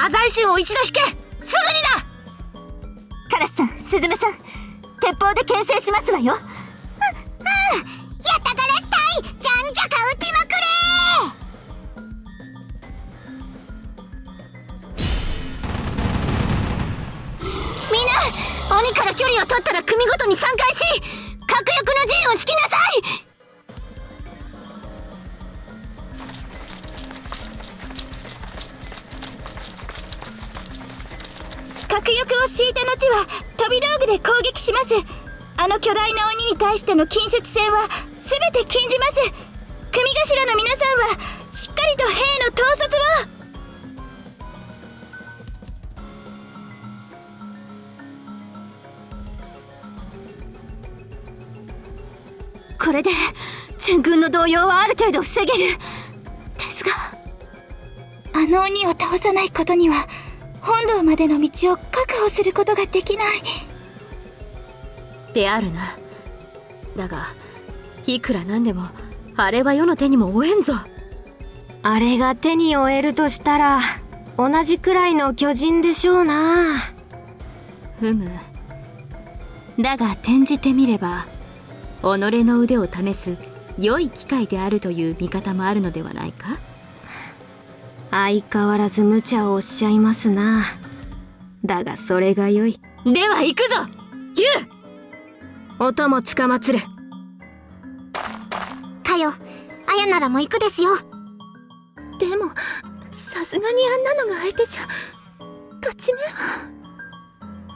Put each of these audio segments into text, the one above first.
火災神を一度引け。すぐにだ。カラスさん、スズメさん、鉄砲で牽制しますわよ。ヤタガラス隊、じゃんじゃか撃ちまくれ。みんな、鬼から距離を取ったら組ごとに3回し、核翼の陣を引きなさい。核翼を敷いた後は飛び道具で攻撃します。あの巨大な鬼に対しての近接戦は全て禁じます。組頭の皆さんはしっかりと兵の統率を。これで全軍の動揺はある程度防げる。ですが、あの鬼を倒さないことには本堂までの道を確保することができない。であるな。だがいくらなんでもあれは世の手にも負えんぞ。あれが手に負えるとしたら同じくらいの巨人でしょうな。ふむ。だが転じてみれば己の腕を試す良い機会であるという見方もあるのではないか。相変わらず無茶をおっしゃいますな。だがそれが良い。では行くぞユウ。音もつかまつる。かよ、あやならも行くですよ。でもさすがにあんなのが相手じゃ勝ち目は。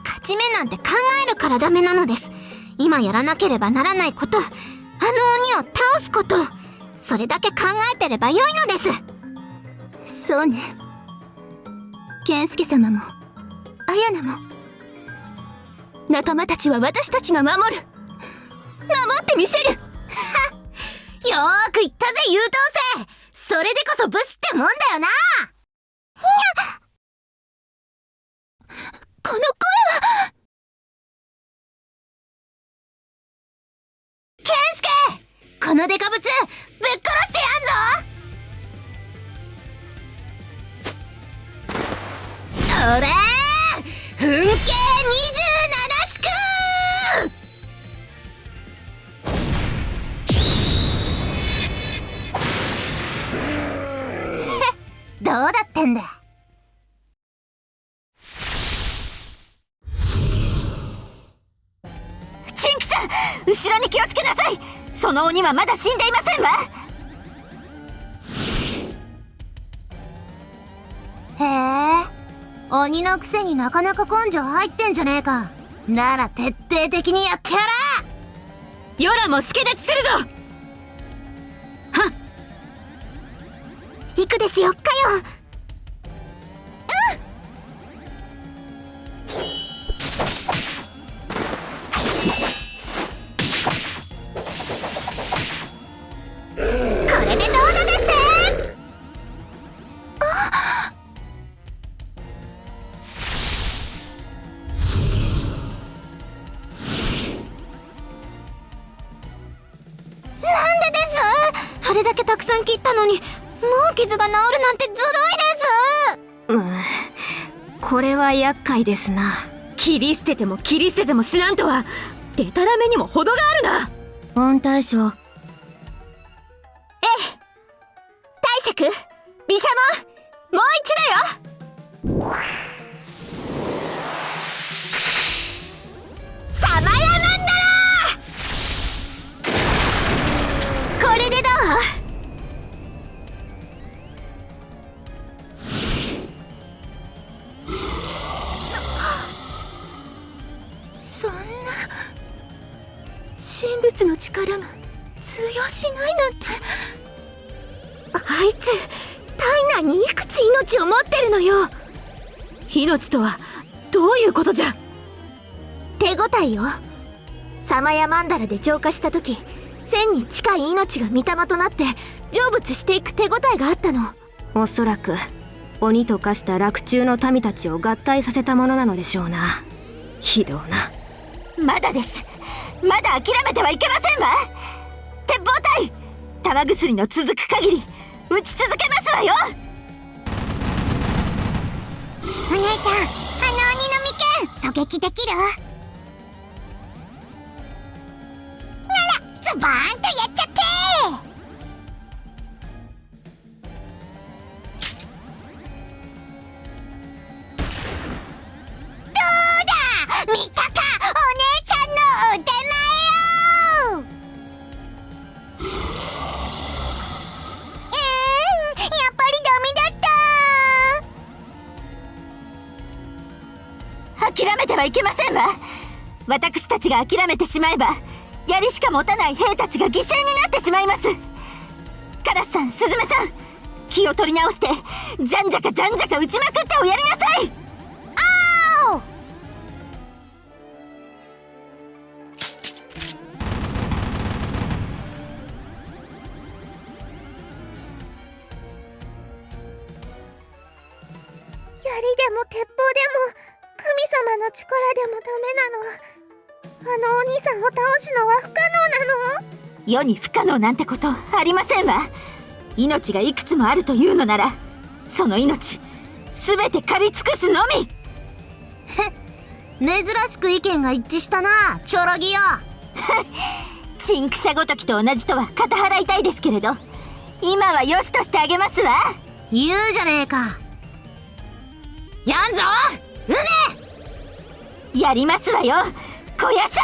勝ち目なんて考えるからダメなのです。今やらなければならないこと、あの鬼を倒すこと、それだけ考えてればよいのです。そうね。健介様もアヤナも、仲間たちは私たちが守る。守ってみせる。よーく言ったぜ優等生。それでこそ武士ってもんだよな。この声は。健介、このデカブツぶっ殺してやんぞ。おらー、噴景27式。どうだってんだ。チンクちゃん、後ろに気をつけなさい。その鬼はまだ死んでいませんわ。へえ、鬼のくせになかなか根性入ってんじゃねえか。なら徹底的にやってやら。ヨラも助立ちするぞ。はっ。行くですよ、かよ。これでどうだです。なんでです。あれだけたくさん切ったのにもう傷が治るなんてずるいです。これは厄介ですな。切り捨てても切り捨てても死なんとはデタラメにも程があるな。御大将、大釈、毘沙門、もう一度よ。サマヤマンダラ。これでどう？そんな神仏の力が通用しないなんて。あいつ体内にいくつ命を持ってるのよ。命とはどういうことじゃ。手応えよ。サマヤマンダラで浄化した時、1000に近い命が御霊となって成仏していく手応えがあったの。おそらく鬼と化した洛中の民たちを合体させたものなのでしょうな。非道な。まだです。まだ諦めてはいけませんわ。鉄砲隊、玉薬の続く限り撃ち続けますわよ。お姉ちゃん、あの鬼の眉間狙撃できる？ならズバーンとやっちゃって。どうだ、見たか、お姉ちゃんの腕前を。やっぱりダメだった。諦めてはいけませんわ。私たちが諦めてしまえば槍しか持たない兵たちが犠牲になってしまいます。カラスさん、スズメさん、気を取り直してじゃんじゃかじゃんじゃか撃ちまくっておやりなさい。おー。槍でも鉄砲でも神様の力でもダメなの？あのお兄さんを倒すのは不可能なの？世に不可能なんてことありませんわ。命がいくつもあるというのなら、その命すべて借り尽くすのみ。珍しく意見が一致したな、チョロギよ。チンクシャごときと同じとは肩払いたいですけれど、今はよしとしてあげますわ。言うじゃねえか。やんぞ梅。やりますわよ、小夜叉。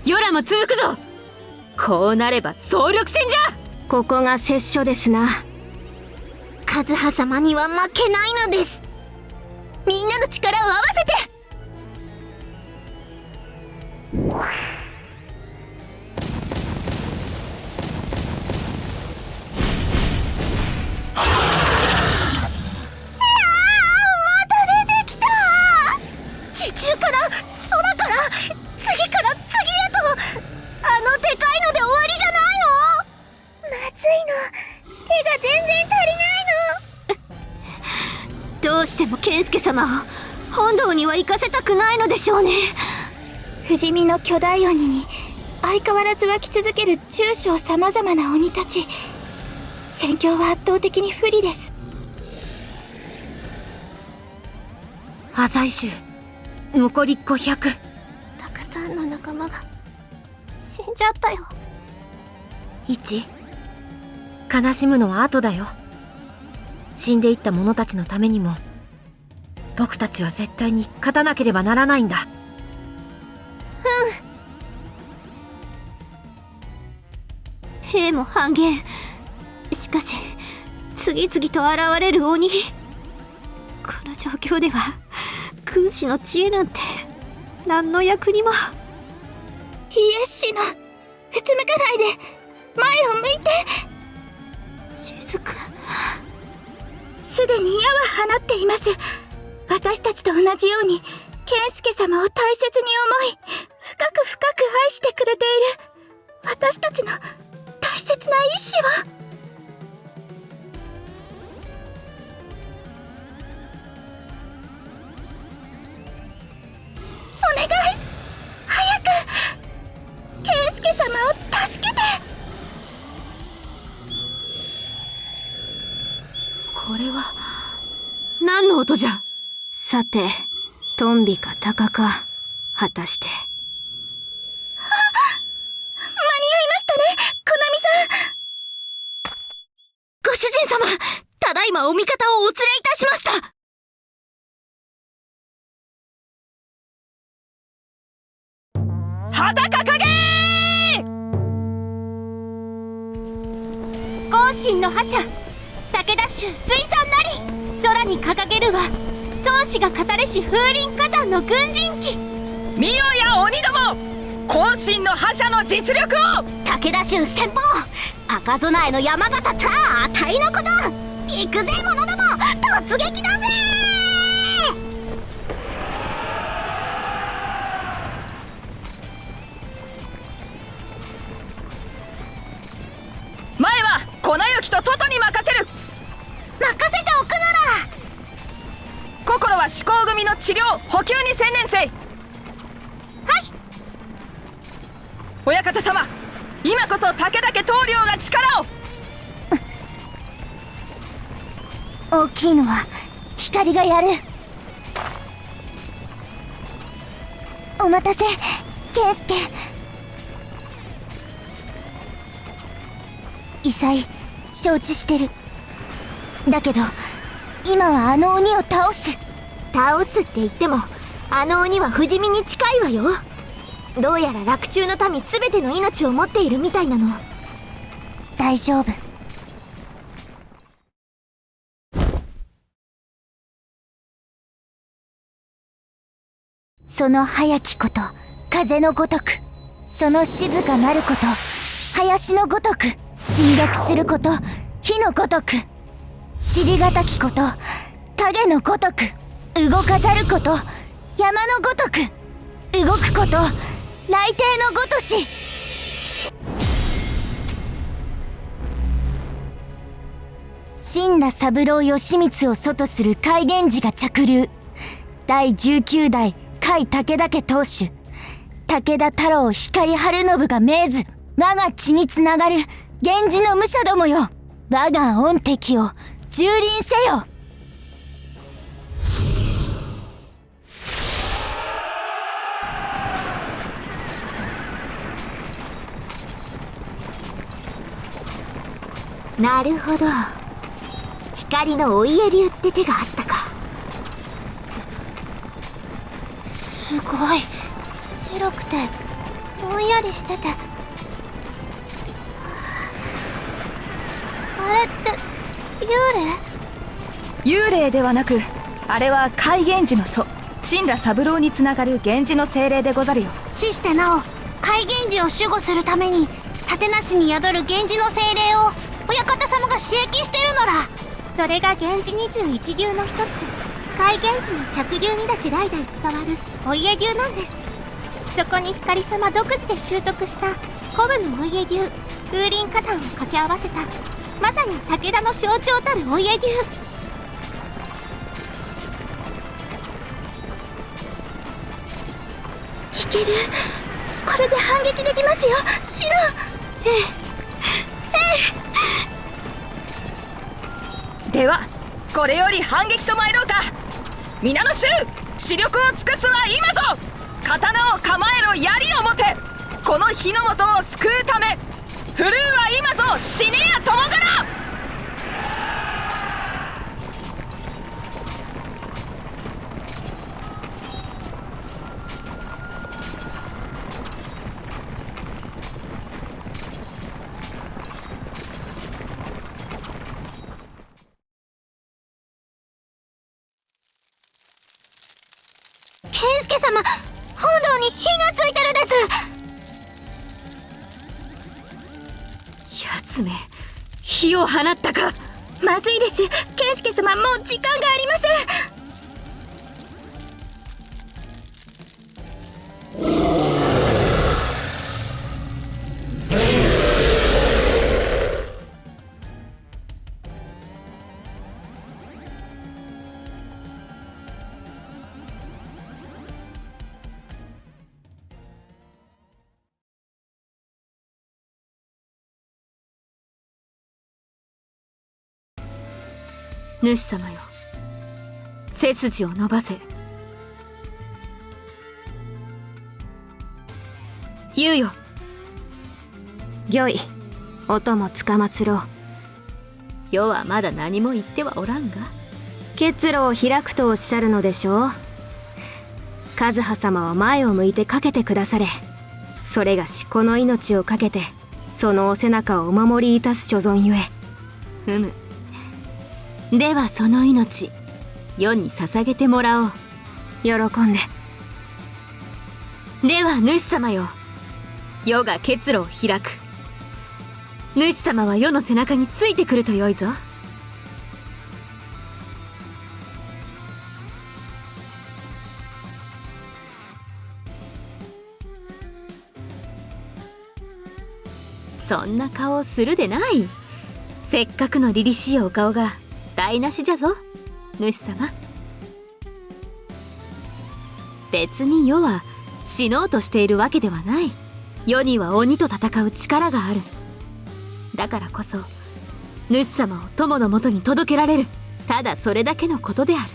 ヨラも続くぞ。こうなれば総力戦じゃ。ここが拙所ですな。カズハ様には負けないのです。みんなの力を合わせて。どうしても健介様を本堂には行かせたくないのでしょうね。不死身の巨大鬼に相変わらず湧き続ける中小さまざまな鬼たち。戦況は圧倒的に不利です。浅井衆残り500。たくさんの仲間が死んじゃったよ。一、悲しむのは後だよ。死んでいった者たちのためにも僕たちは絶対に勝たなければならないんだ。兵も半減。しかし次々と現れる鬼。この状況では軍師の知恵なんて何の役にも。イエスシノ、うつむかないで前を向いて。雫、すでに矢は放っています。私たちと同じように健介様を大切に思い、深く深く愛してくれている私たちの大切な意志を。お願い、早く健介様を助けて。これは何の音じゃ。さてトンビかタカか、果たして。間に合いましたね、コナミさん。ご主人様、ただいまお味方をお連れいたしました。裸影光神の覇者武田衆水産なり、空に掲げるは宗師が語れし風林火山の軍人旗。見よや鬼ども、光神の覇者の実力を。武田衆先鋒、赤備えの山形たあたいのこと。行くぜ者ども、突撃だぜ。前は粉雪とトトに任せる。任せておくなら。心は思考組の治療補給に専念せい。はい。親方様、今こそ武田家棟梁が力を。大きいのは引光がやる。お待たせケンスケ。異彩承知してる。だけど今はあの鬼を倒すって言ってもあの鬼は不死身に近いわよ。どうやら洛中の民全ての命を持っているみたいなの。大丈夫。その早きこと風のごとく、その静かなること林のごとく、侵略すること火のごとく、尻がたきこと影のごとく、動かざること山のごとく、動くこと雷帝のごとし。神羅三郎義満を祖とする海源氏が着流。第19代甲斐武田家当主武田太郎光晴信が命ず、我が血につながる源氏の武者どもよ、我が御敵を蹂躙せよ。なるほど、光のお家流って手があったか。すごい白くてぼんやりしてて、あれって幽霊ではなく、あれは海源氏の祖神羅三郎につながる源氏の精霊でござるよ。死してなお海源氏を守護するために立なしに宿る源氏の精霊を親方様が刺激してるのら。それが源氏21流の一つ、海源氏の着流にだけ代々伝わるお家流なんです。そこに光様独自で習得した古武のお家流風林火山を掛け合わせた、まさに武田の象徴たるお家流。いける、これで反撃できますよシノ。ではこれより反撃と参ろうか。皆の衆、視力を尽くすは今ぞ。刀を構えろ、槍を持て。この火の元を救うため、振るうは今ぞ、死ねや友柄。健介様、本堂に火がついてるです。やつめ、火を放ったか。まずいです、健介様、もう時間がありません。主様よ、背筋を伸ばせ。言うよ。御意、お供つかまつろう。世はまだ何も言ってはおらんが。結露を開くとおっしゃるのでしょう。和葉様は前を向いてかけてくだされ。それがしこの命をかけてそのお背中をお守りいたす所存ゆえ。ふむ。ではその命、世に捧げてもらおう。喜んで。では主様よ、世が結露を開く。主様は世の背中についてくるとよいぞ。そんな顔をするでない。せっかくの凛々しいお顔が台無しじゃぞ、主様。別に世は死のうとしているわけではない。世には鬼と戦う力がある。だからこそ主様を友のもとに届けられる、ただそれだけのことである。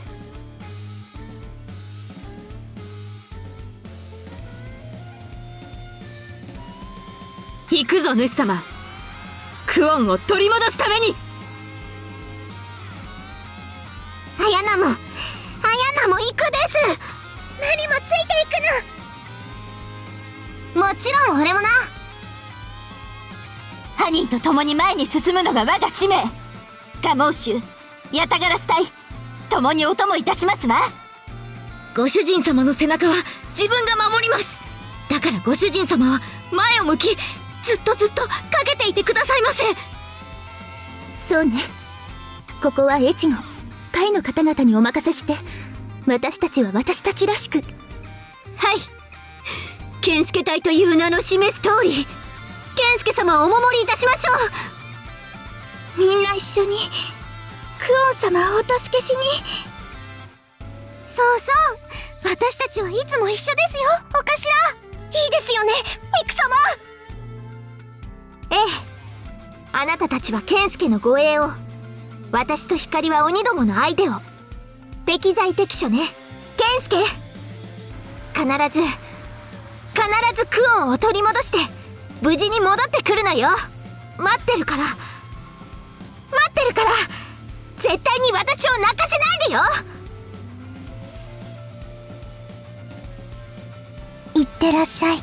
行くぞ主様。クオンを取り戻すために。アヤナも行くです。ナリもついていくの。もちろん俺もな。ハニーと共に前に進むのが我が使命。ガモーシュ、ヤタガラス隊、共にお供いたしますわ。ご主人様の背中は自分が守ります。だからご主人様は前を向き、ずっとかけていてくださいませ。そうね。ここは越後会の方々にお任せして、私たちは私たちらしく。はい、健介隊という名の示す通り、健介様をお守りいたしましょう。みんな一緒にクオン様をお助けしに。そうそう、私たちはいつも一緒ですよ、お頭。いいですよね、ミク様。ええ、あなたたちは健介の護衛を、私と光は鬼どもの相手を。適材適所ね、健介。必ずクオンを取り戻して無事に戻ってくるのよ。待ってるから、絶対に私を泣かせないでよ。いってらっしゃい。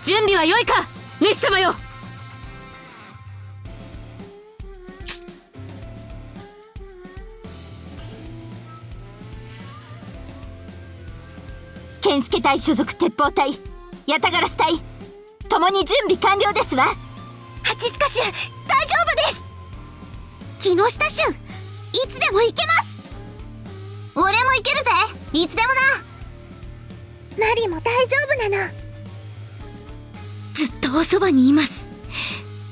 準備は良いか、主様よ。健介隊所属鉄砲隊、ヤタガラス隊、共に準備完了ですわ。ハチスカシュ、大丈夫です。木下シュン、いつでも行けます。俺も行けるぜ、いつでもな。ナリも大丈夫なの。ずっとおそばにいます。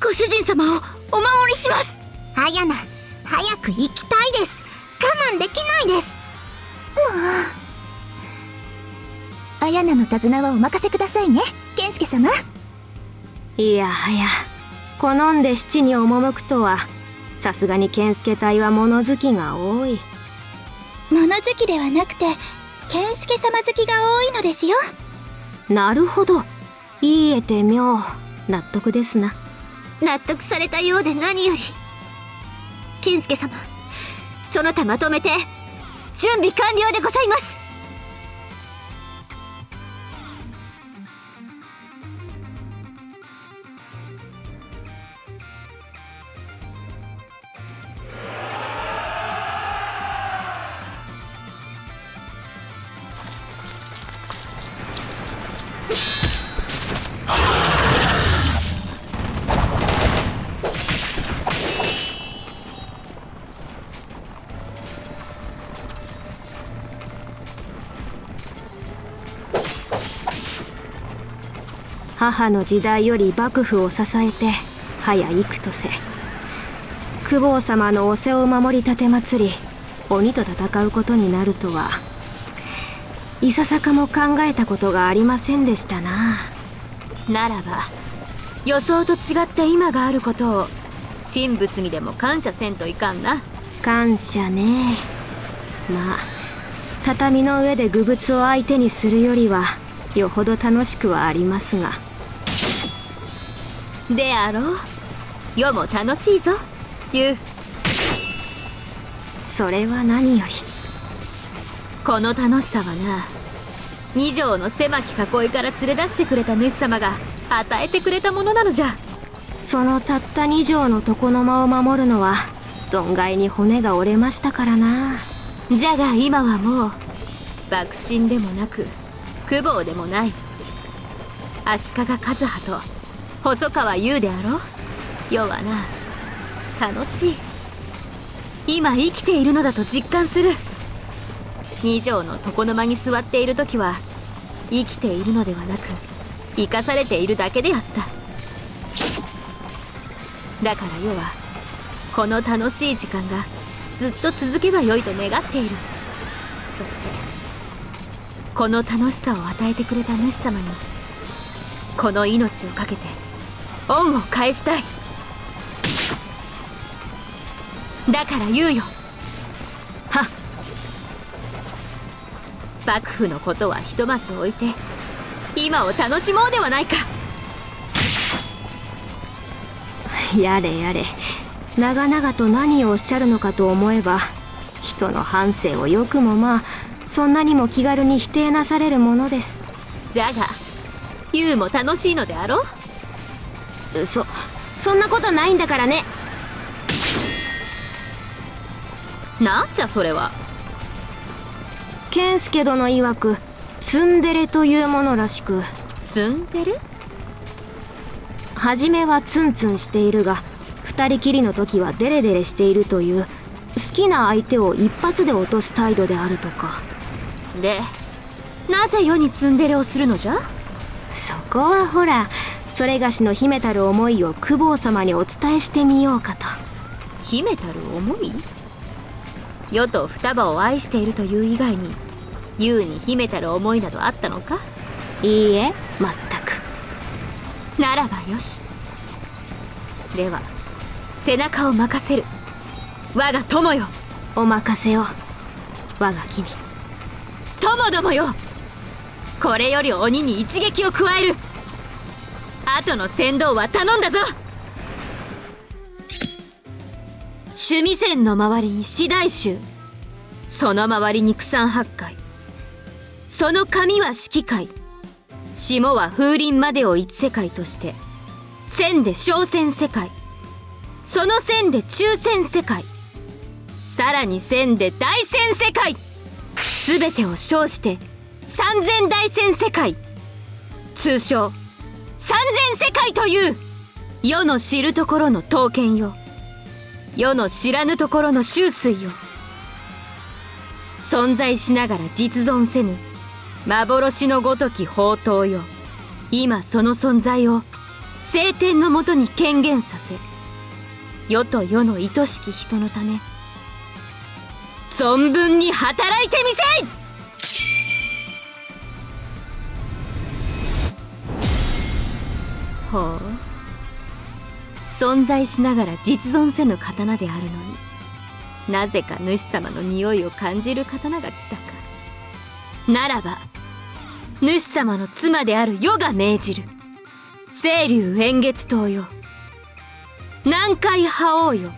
ご主人様をお守りします。アヤナ、早く行きたいです。我慢できないです。アヤナの手綱はお任せくださいね、健介様。いやはや、好んで七に赴くとは、さすがに健介隊は物好きが多い。物好きではなくて、健介様好きが多いのですよ。なるほど、言い得て妙。納得ですな。納得されたようで何より。健介様、その他まとめて準備完了でございます。母の時代より幕府を支えて早幾とせ、公方様の仰せを守り立てまつり、鬼と戦うことになるとは、いささかも考えたことがありませんでしたな。ならば予想と違って今があることを神仏にでも感謝せんといかんな。感謝ね。まあ畳の上で愚物を相手にするよりはよほど楽しくはありますが。であろう。世も楽しいぞ、ユウ。それは何より。この楽しさはな、二条の狭き囲いから連れ出してくれた主様が与えてくれたものなのじゃ。そのたった2条の床の間を守るのは存外に骨が折れましたからな。じゃが今はもう幕臣でもなく公方でもない、足利和葉と細川優であろう。世はな、楽しい。今生きているのだと実感する。二条の床の間に座っている時は生きているのではなく生かされているだけであった。だから世はこの楽しい時間がずっと続けばよいと願っている。そしてこの楽しさを与えてくれた主様にこの命を懸けて恩を返したい。だから言うよ。はっ。幕府のことはひとまず置いて今を楽しもうではないか。やれやれ、長々と何をおっしゃるのかと思えば、人の半生をよくもまあそんなにも気軽に否定なされるものです。じゃがユウも楽しいのであろう。そんなことないんだからね。なんじゃそれは。健介殿曰くツンデレというものらしく、ツンデレ？初めはツンツンしているが二人きりの時はデレデレしているという、好きな相手を一発で落とす態度であるとか。でなぜ世にツンデレをするのじゃ。そこはほら、それがしの秘めたる思いを公方様にお伝えしてみようかと。秘めたる思い？世と双葉を愛しているという以外にユウに秘めたる思いなどあったのか。いいえ、全く。ならばよし。では背中を任せる。我が友よ。お任せを、我が君。友どもよ、これより鬼に一撃を加える。後の先導は頼んだぞ。趣味線の周りに四大衆、その周りに九三八海、その上は四季海、下は風林までを一世界として、線で小線世界、その線で中線世界、さらに線で大線世界、すべてを称して三千大千世界、通称三千世界という世の知るところの刀剣よ、世の知らぬところの秋水よ。存在しながら実存せぬ幻のごとき宝刀よ。今その存在を聖天のもとに権限させ、世と世の愛しき人のため存分に働いてみせい。ほう、存在しながら実存せぬ刀であるのに、なぜか主様の匂いを感じる刀が来たか。ならば主様の妻である世が命じる青龍偃月刀よ、南海覇王よ、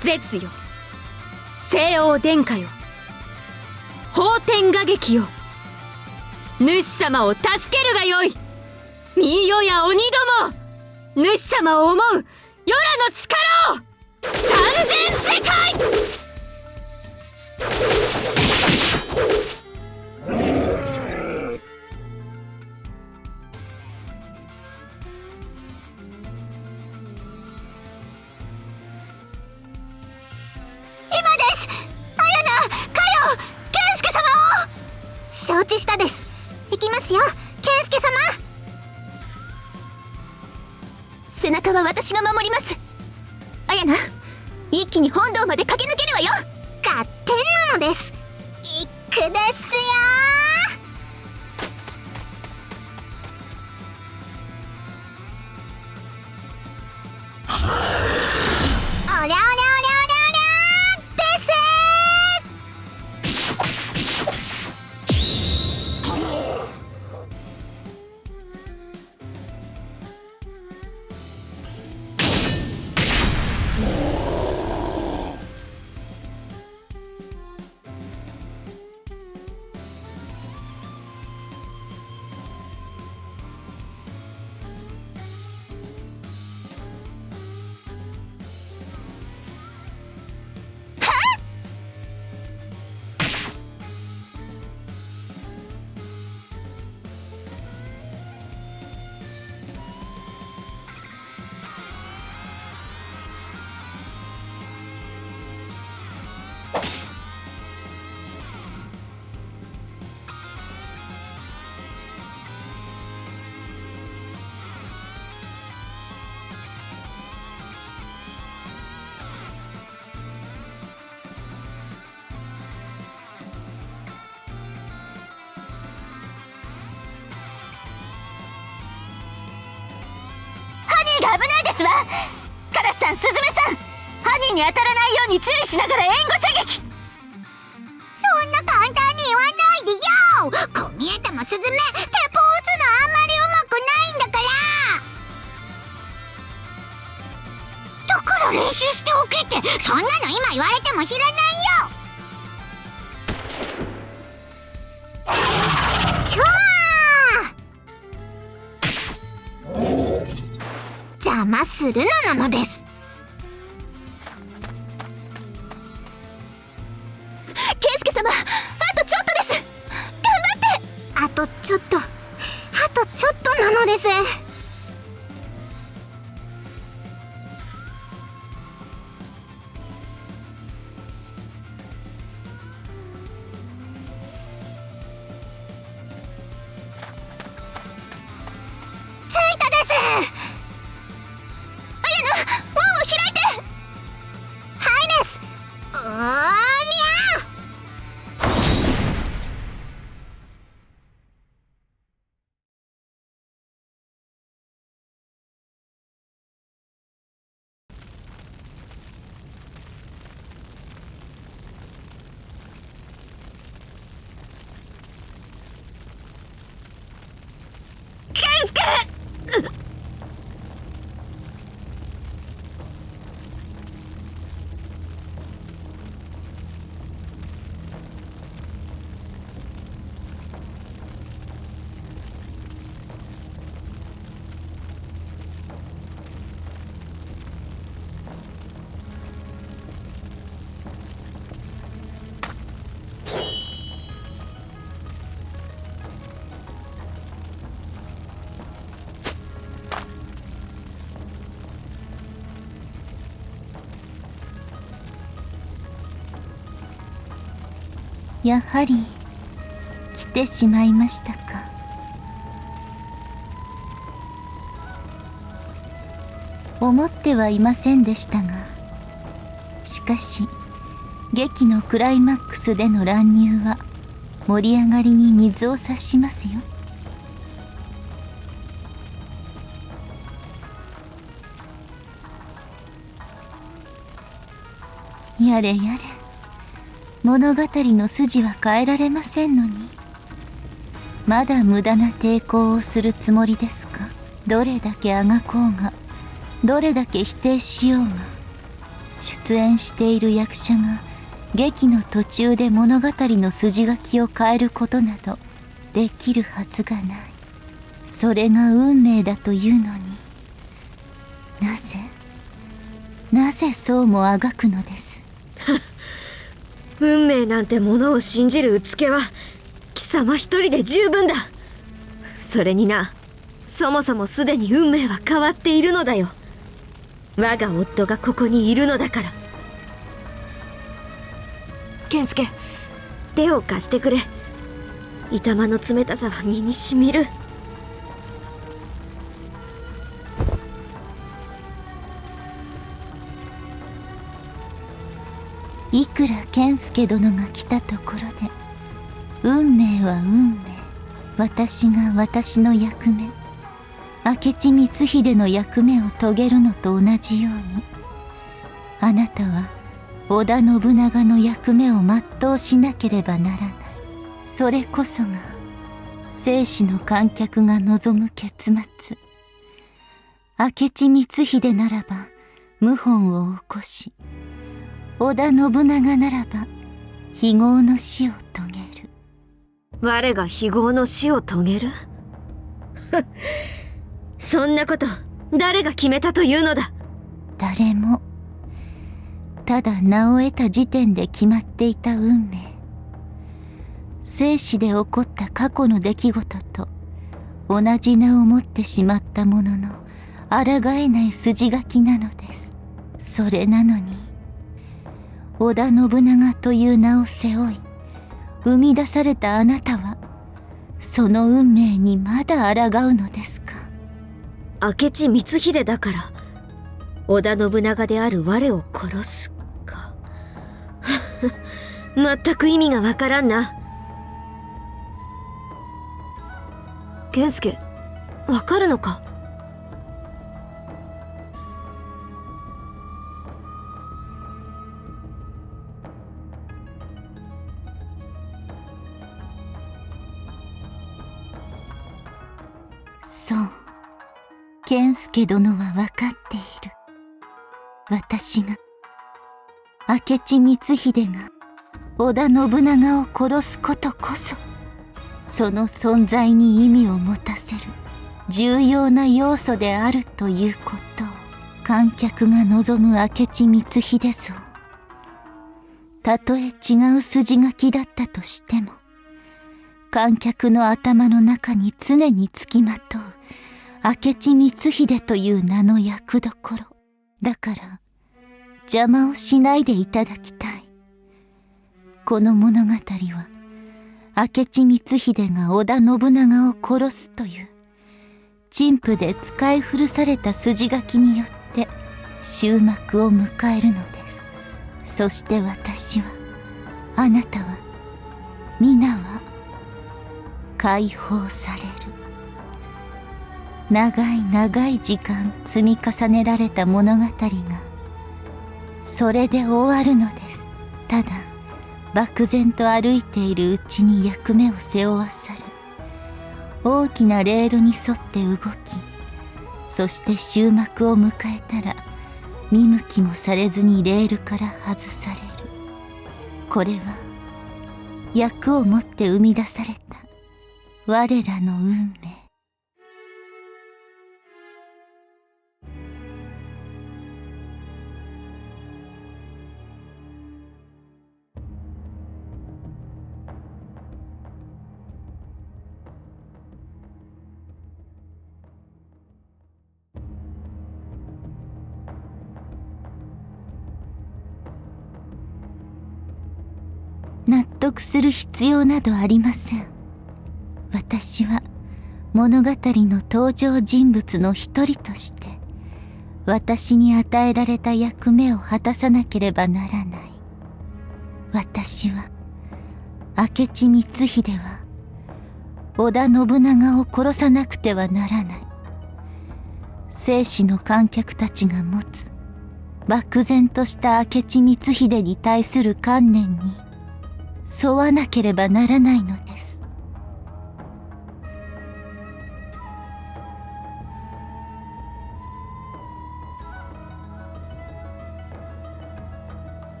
絶よ、西欧殿下よ、法天画劇よ、主様を助けるがよい。ミヨや鬼ども、主様を思う世らの力を三千世界。今です。あやな、かよ、健介様を。承知したです。行きますよ、健介様。背中は私が守ります。あやな、一気に本堂まで駆け抜けるわよ。勝手なのです。行くですよ。おりゃおりゃおりゃおりゃおりゃです危ないですわ。カラスさん、スズメさん、ハニーに当たらないように注意しながら援護射撃。そんな簡単に言わないでよ。こう見えてもスズメ、鉄砲撃つのあんまりうまくないんだから。だから練習しておけって、そんなの今言われても知らないよ。ちょ邪魔するなのです。ケンスケ様、あとちょっとです。頑張って。あとちょっとなのです。着いたです。門を開いて。はいです。おーりゃ。ケンスケ。やはり来てしまいましたか。思ってはいませんでしたが、しかし劇のクライマックスでの乱入は盛り上がりに水を差しますよ。やれやれ、物語の筋は変えられませんのに、まだ無駄な抵抗をするつもりですか。どれだけあがこうが、どれだけ否定しようが、出演している役者が劇の途中で物語の筋書きを変えることなどできるはずがない。それが運命だというのに、なぜそうもあがくのです。運命なんてものを信じるうつけは貴様一人で十分だ。それにな、そもそもすでに運命は変わっているのだよ。我が夫がここにいるのだから。健介、手を貸してくれ。板間の冷たさは身にしみる。いくら健介殿が来たところで、運命は運命、私が私の役目、明智光秀の役目を遂げるのと同じように、あなたは織田信長の役目を全うしなければならない。それこそが生死の観客が望む結末。明智光秀ならば謀反を起こし、織田信長ならば非業の死を遂げる。我が非業の死を遂げるそんなこと誰が決めたというのだ。誰も。ただ名を得た時点で決まっていた運命。生死で起こった過去の出来事と同じ名を持ってしまったものの、抗えない筋書きなのです。それなのに織田信長という名を背負い生み出されたあなたは、その運命にまだ抗うのですか。明智光秀だから織田信長である我を殺すか全く意味がわからんな。健介、わかるのか。健介殿は分かっている。私が明智光秀が織田信長を殺すことこそ、その存在に意味を持たせる重要な要素であるということを観客が望む明智光秀像。たとえ違う筋書きだったとしても、観客の頭の中に常につきまとう明智光秀という名の役どころだから、邪魔をしないでいただきたい。この物語は明智光秀が織田信長を殺すという陳腐で使い古された筋書きによって終幕を迎えるのです。そして私は、あなたは、皆は解放される。長い長い時間積み重ねられた物語がそれで終わるのです。ただ漠然と歩いているうちに役目を背負わされ、大きなレールに沿って動き、そして終幕を迎えたら見向きもされずにレールから外される。これは役をもって生み出された我らの運命。納得する必要などありません。私は物語の登場人物の一人として、私に与えられた役目を果たさなければならない。私は、明智光秀は織田信長を殺さなくてはならない。生死の観客たちが持つ漠然とした明智光秀に対する観念に沿わなければならないのです。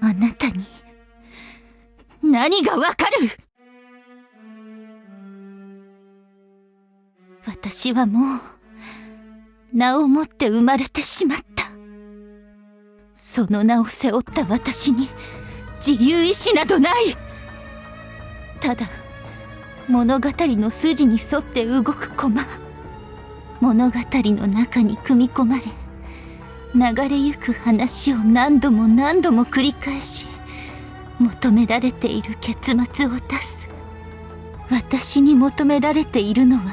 あなたに何がわかる？私はもう名をもって生まれてしまった。その名を背負った私に自由意志などない。ただ物語の筋に沿って動く駒、物語の中に組み込まれ流れゆく話を何度も何度も繰り返し、求められている結末を出す。私に求められているのは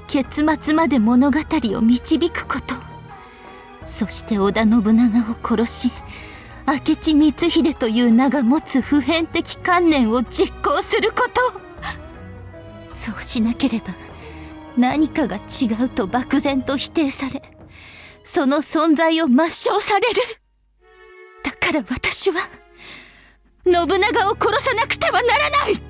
結末まで物語を導くこと。そして織田信長を殺し、明智光秀という名が持つ普遍的観念を実行すること。そうしなければ何かが違うと漠然と否定され、その存在を抹消される。だから私は信長を殺さなくてはならない。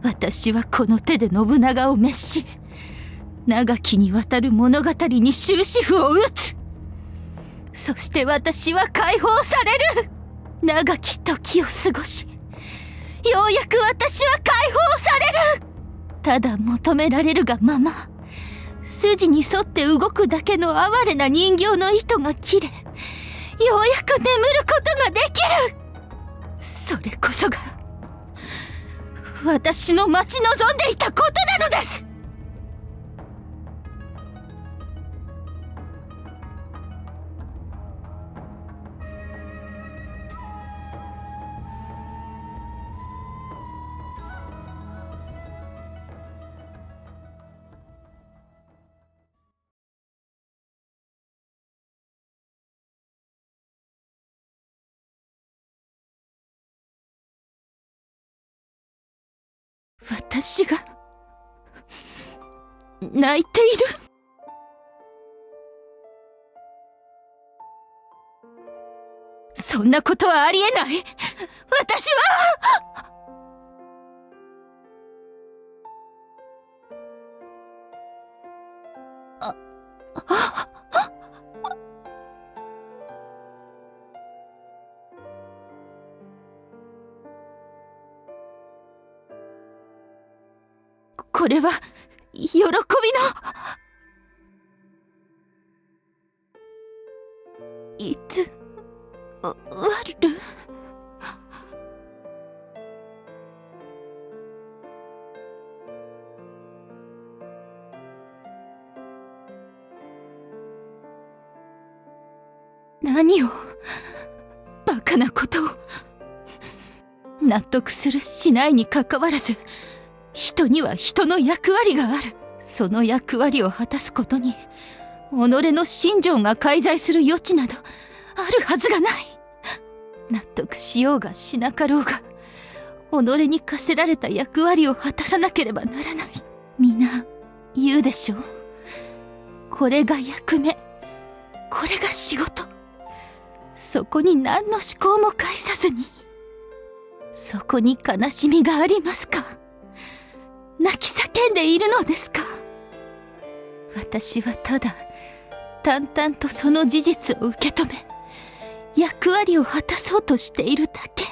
私はこの手で信長を滅し、長きにわたる物語に終止符を打つ。そして私は解放される。長き時を過ごし、ようやく私は解放される。ただ求められるがまま、筋に沿って動くだけの哀れな人形の糸が切れ、ようやく眠ることができる。それこそが私の待ち望んでいたことなのです。私が泣いている。そんなことはありえない。私はこれは喜びの。いつ終わる。何をバカなことを。納得するしないにかかわらず、人には人の役割がある。その役割を果たすことに己の心情が介在する余地などあるはずがない。納得しようがしなかろうが己に課せられた役割を果たさなければならない。皆言うでしょう。これが役目、これが仕事。そこに何の思考も介さずに、そこに悲しみがありますか。泣き叫んでいるのですか。私はただ淡々とその事実を受け止め、役割を果たそうとしているだけ。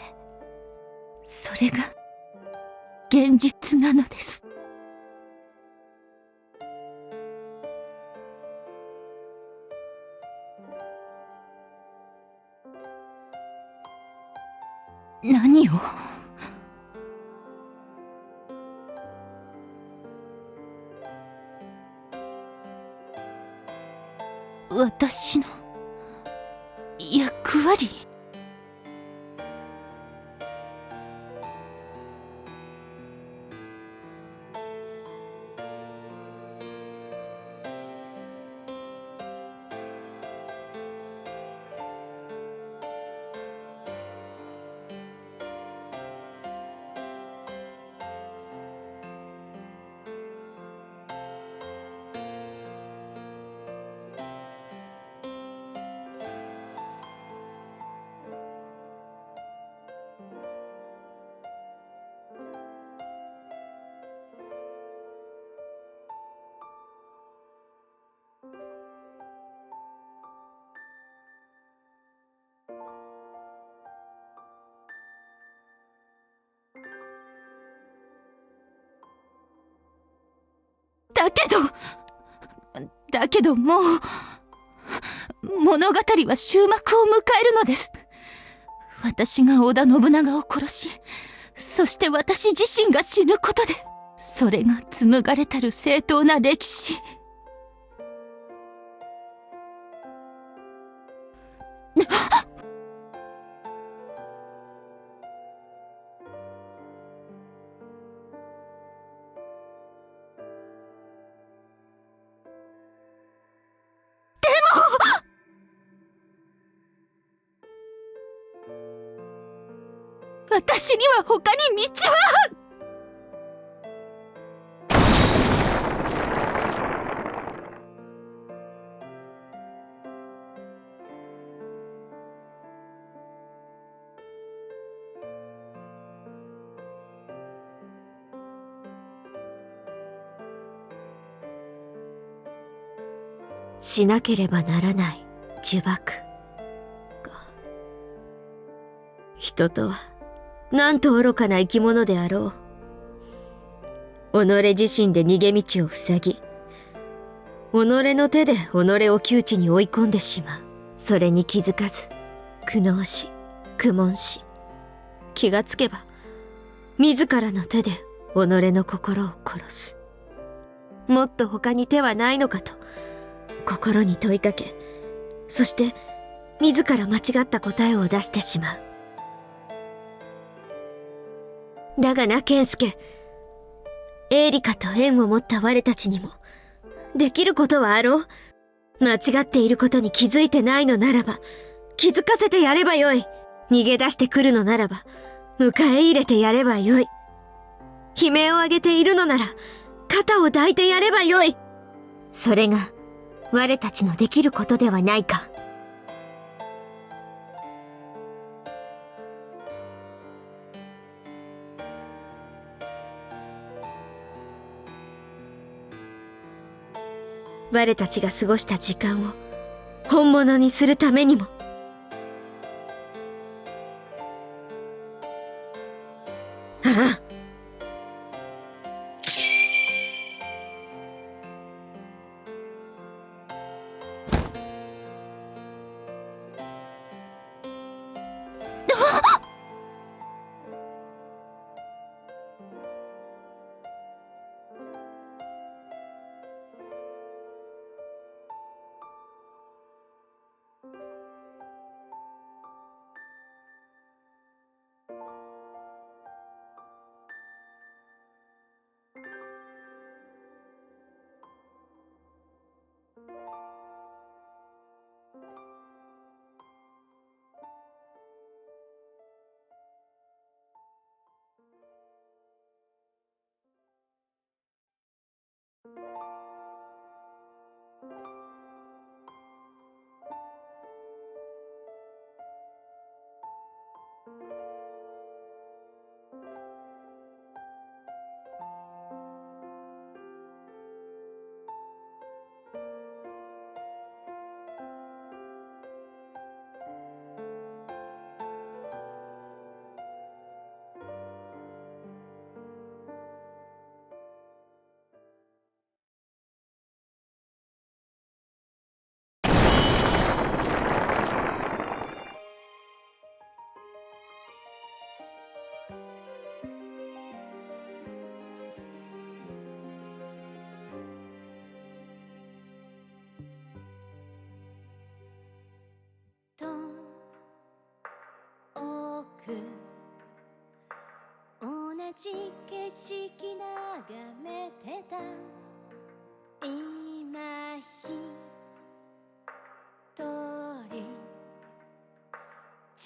それが現実なのです。何を。私の役割。だけどもう物語は終幕を迎えるのです。私が織田信長を殺し、そして私自身が死ぬことで、それが紡がれたる正当な歴史。私には他に道は。しなければならない呪縛か。人とはなんと愚かな生き物であろう。己自身で逃げ道を塞ぎ、己の手で己を窮地に追い込んでしまう。それに気づかず苦悩し苦悶し、気がつけば自らの手で己の心を殺す。もっと他に手はないのかと心に問いかけ、そして自ら間違った答えを出してしまう。だがな、健介、エーリカと縁を持った我たちにもできることはあろう。間違っていることに気づいてないのならば気づかせてやればよい。逃げ出してくるのならば迎え入れてやればよい。悲鳴を上げているのなら肩を抱いてやればよい。それが我たちのできることではないか。我たちが過ごした時間を本物にするためにも。ああ、遠く同じ景色眺めてた今一人違う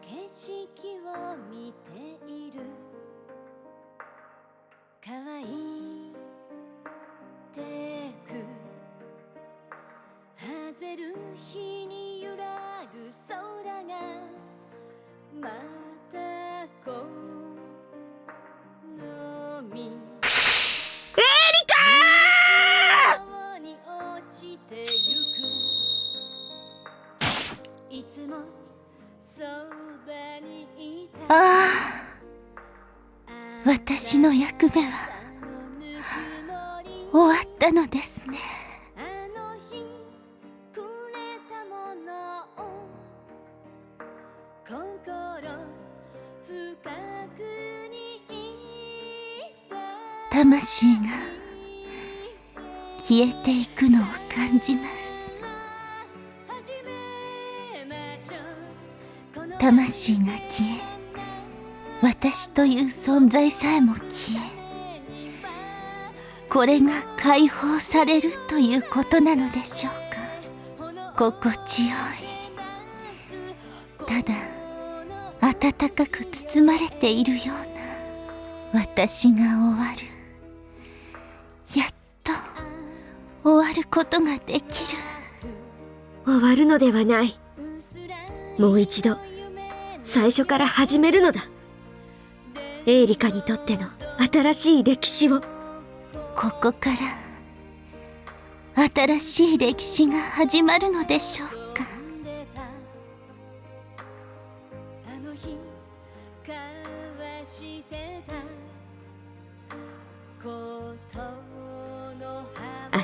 景色を見ている乾いてく外る日に揺らぐ空がまたこの身エリカに落ちてゆくいつもそばにいた私の役目は終わったのですね。魂が消えていくのを感じます。魂が消え、私という存在さえも消え、これが解放されるということなのでしょうか。心地よい、ただ暖かく包まれているような私が終わる。やっと終わることができる。終わるのではない。もう一度最初から始めるのだ。エーリカにとっての新しい歴史を。ここから新しい歴史が始まるのでしょうか。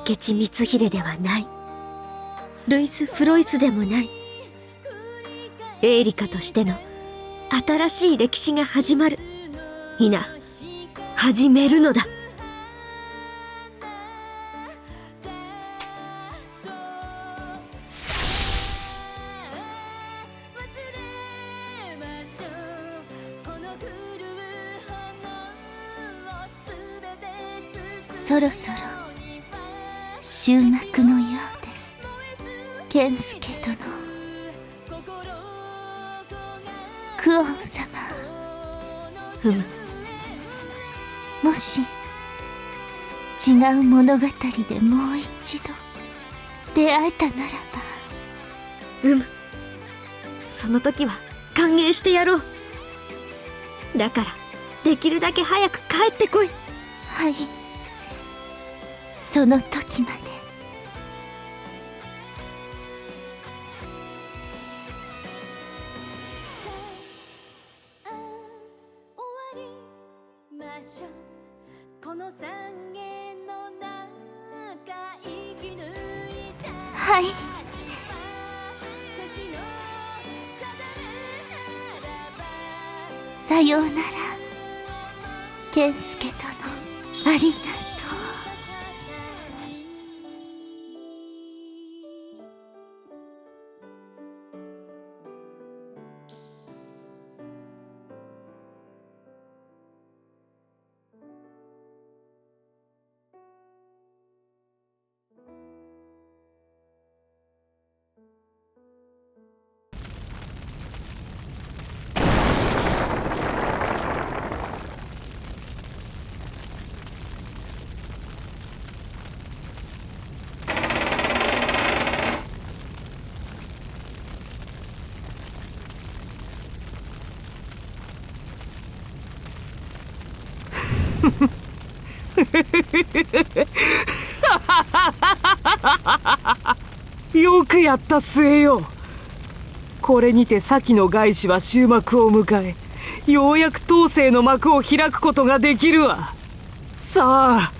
明智光秀ではない。ルイス・フロイスでもない。エーリカとしての新しい歴史が始まる。いな、始めるのだ。そろそろ終幕のようです。健介殿、クオン様。もし違う物語でもう一度出会えたならば。その時は歓迎してやろう。だからできるだけ早く帰ってこい。はい、その時まで。はい。さようなら、健介殿。ありがとう。よくやった末よ。これにて先の外史は終幕を迎え、ようやく当世の幕を開くことができるわ。さ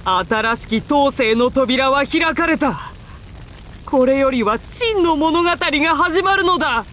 あ、新しき当世の扉は開かれた。これよりは陳の物語が始まるのだ。